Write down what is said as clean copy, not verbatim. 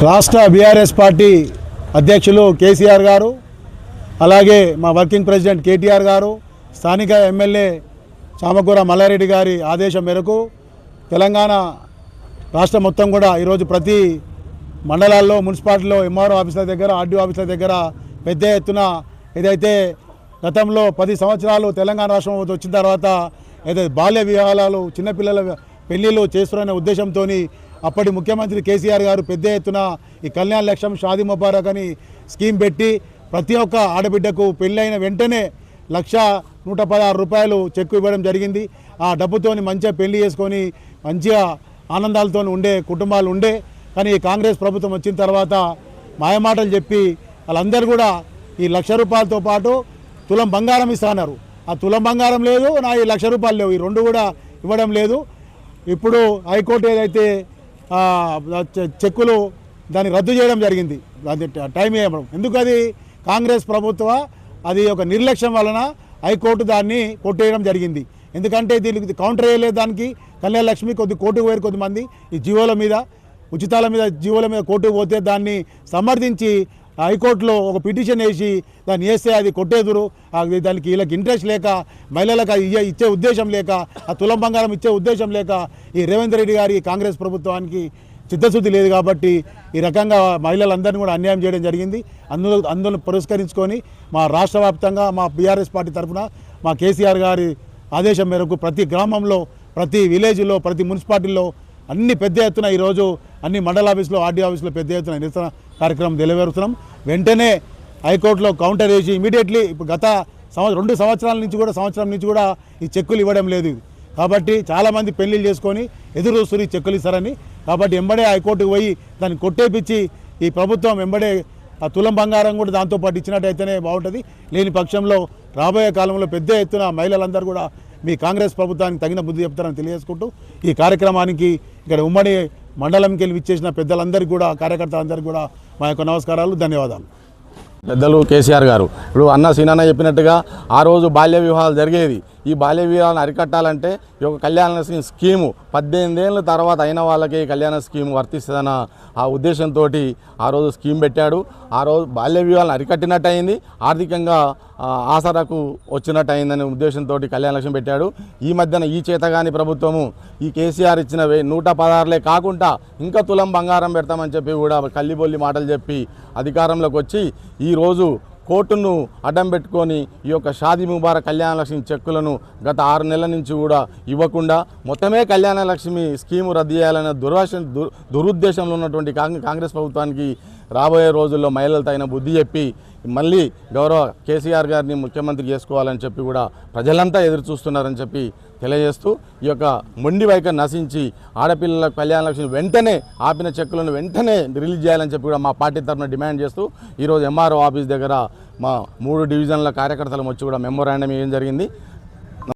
రాష్ట్ర BRS party అధ్యక్షులు కేసీఆర్ గారు, అలాగే మా వర్కింగ్ ప్రెసిడెంట్ కేటీఆర్ గారు, స్థానిక ఎమ్మెల్యే చామకూర మల్లారెడ్డి గారి ఆదేశం మేరకు తెలంగాణ రాష్ట్రం మొత్తం కూడా ఈరోజు ప్రతి మండలాల్లో, మున్సిపాలిటీలో, ఎంఆర్ఓ ఆఫీసుల దగ్గర, ఆర్డీఓ ఆఫీసుల దగ్గర పెద్ద ఎత్తున ఏదైతే గతంలో 10 సంవత్సరాలు తెలంగాణ రాష్ట్రం వచ్చిన తర్వాత ఏదైతే బాల్య వివాహాలు, చిన్నపిల్లల పెళ్లిళ్ళు చేస్తున్న ఉద్దేశంతో అప్పటి ముఖ్యమంత్రి కేసీఆర్ గారు పెద్ద ఎత్తున ఈ కళ్యాణ లక్ష్యం, షాదీ ముబారక్ అని స్కీమ్ పెట్టి ప్రతి ఒక్క ఆడబిడ్డకు పెళ్ళైన వెంటనే 1,116 రూపాయలు చెక్కు ఇవ్వడం జరిగింది. ఆ డబ్బుతోని మంచిగా పెళ్లి చేసుకొని మంచిగా ఆనందాలతో ఉండే కుటుంబాలు ఉండే. కానీ ఈ కాంగ్రెస్ ప్రభుత్వం వచ్చిన తర్వాత మాయమాటలు చెప్పి వాళ్ళందరూ కూడా ఈ 1,00,000 రూపాయలతో పాటు తులం బంగారం ఇస్తున్నారు. ఆ తులం బంగారం లేదు, నా ఈ 1,00,000 రూపాయలు లేవు, ఈ రెండు కూడా ఇవ్వడం లేదు. ఇప్పుడు హైకోర్టు ఏదైతే చెక్కులు దాన్ని రద్దు చేయడం జరిగింది, అది టైం ఇవ్వడం. ఎందుకు అది కాంగ్రెస్ ప్రభుత్వ అది ఒక నిర్లక్ష్యం వలన హైకోర్టు దాన్ని కొట్టేయడం జరిగింది. ఎందుకంటే దీనికి కౌంటర్ వేయలేదు. దానికి కళ్యాణ లక్ష్మి కోర్టుకు పోయారు కొద్దిమంది ఈ జీవోల మీద, ఉచితాల మీద, జీవోల మీద కోర్టుకు పోతే దాన్ని సమర్థించి హైకోర్టులో ఒక పిటిషన్ వేసి దాన్ని వేస్తే అది కొట్టేదురు. దానికి వీళ్ళకి ఇంట్రెస్ట్ లేక, మహిళలకు ఇచ్చే ఉద్దేశం లేక, ఆ తులం బంగారం ఇచ్చే ఉద్దేశం లేక ఈ రేవంత్ రెడ్డి గారి కాంగ్రెస్ ప్రభుత్వానికి చిత్తశుద్ధి లేదు. కాబట్టి ఈ రకంగా మహిళలందరినీ కూడా అన్యాయం చేయడం జరిగింది. అందులో పురస్కరించుకొని మా రాష్ట్ర వ్యాప్తంగా మా బీఆర్ఎస్ పార్టీ తరఫున మా కేసీఆర్ గారి ఆదేశం మేరకు ప్రతి గ్రామంలో, ప్రతి విలేజ్లో, ప్రతి మున్సిపాలిటీలో అన్ని పెద్ద ఎత్తున ఈరోజు అన్ని మండల ఆఫీసులో, ఆర్డీ ఆఫీసులో పెద్ద ఎత్తున నిరసన కార్యక్రమం నిలవేరుతున్నాం. వెంటనే హైకోర్టులో కౌంటర్ వేసి ఇమీడియట్లీ ఇప్పుడు గత 2 సంవత్సరాల నుంచి కూడా, సంవత్సరం నుంచి కూడా ఈ చెక్కులు ఇవ్వడం లేదు. కాబట్టి చాలామంది పెళ్లిళ్ళు చేసుకొని ఎదురు చూస్తున్నారు ఈ చెక్కులు ఇస్తారని. కాబట్టి వెంబడే హైకోర్టుకు పోయి దాన్ని కొట్టేపించి ఈ ప్రభుత్వం వెంబడే ఆ తులం బంగారం కూడా దాంతోపాటు ఇచ్చినట్టయితేనే బాగుంటుంది. లేని పక్షంలో రాబోయే కాలంలో పెద్ద ఎత్తున మహిళలందరూ కూడా మీ కాంగ్రెస్ ప్రభుత్వానికి తగిన బుద్ధి చెప్తారని తెలియజేసుకుంటూ ఈ కార్యక్రమానికి ఇక్కడ ఉమ్మడి మండలంకి వెళ్ళి విచ్చేసిన పెద్దలందరికీ కూడా, కార్యకర్తలందరికీ కూడా మా యొక్క నమస్కారాలు, ధన్యవాదాలు. పెద్దలు కేసీఆర్ గారు ఇప్పుడు అన్న సీనన్న చెప్పినట్టుగా ఆ రోజు బాల్య వివాహాలు జరిగేది. ఈ బాల్య వివాహాలను అరికట్టాలంటే ఈ యొక్క కళ్యాణ స్కీము 18 ఏళ్ళ తర్వాత అయిన వాళ్ళకి కళ్యాణ స్కీము వర్తిస్తుందన్న ఆ ఉద్దేశంతో ఆ రోజు స్కీమ్ పెట్టాడు. ఆ రోజు బాల్య వివాహాలను అరికట్టినట్టు అయింది, ఆర్థికంగా ఆసరకు వచ్చినట్టు అయిందనే ఉద్దేశంతో కళ్యాణ లక్ష్యం పెట్టాడు. ఈ మధ్యన ఈ చేతగాని ప్రభుత్వము ఈ కేసీఆర్ ఇచ్చిన 116లే కాకుండా ఇంకా తులం బంగారం పెడతామని చెప్పి కూడా కల్లిబొల్లి మాటలు చెప్పి అధికారంలోకి వచ్చి ఈరోజు కోర్టును అడ్డం పెట్టుకొని ఈ యొక్క షాదీ ముబారక్ కళ్యాణ లక్ష్మి చెక్కులను గత 6 నెలల నుంచి కూడా ఇవ్వకుండా మొత్తమే కళ్యాణ లక్ష్మి స్కీము రద్దు చేయాలనే దురుద్దేశంలో ఉన్నటువంటి కాంగ్రెస్ ప్రభుత్వానికి రాబోయే రోజుల్లో మహిళలు తగిన బుద్ధి చెప్పి మళ్ళీ గౌరవ కేసీఆర్ గారిని ముఖ్యమంత్రి చేసుకోవాలని చెప్పి కూడా ప్రజలంతా ఎదురు చూస్తున్నారని చెప్పి తెలియజేస్తూ ఈ యొక్క మొండి వైఖరి నశించి ఆడపిల్లల కళ్యాణ లక్ష్మి వెంటనే ఆపిన చెక్కులను వెంటనే రిలీజ్ చేయాలని చెప్పి కూడా మా పార్టీ తరఫున డిమాండ్ చేస్తూ ఈరోజు ఎంఆర్ఓ ఆఫీస్ దగ్గర మా 3 డివిజన్ల కార్యకర్తలు వచ్చి కూడా మెమోరాండం ఇవ్వడం జరిగింది.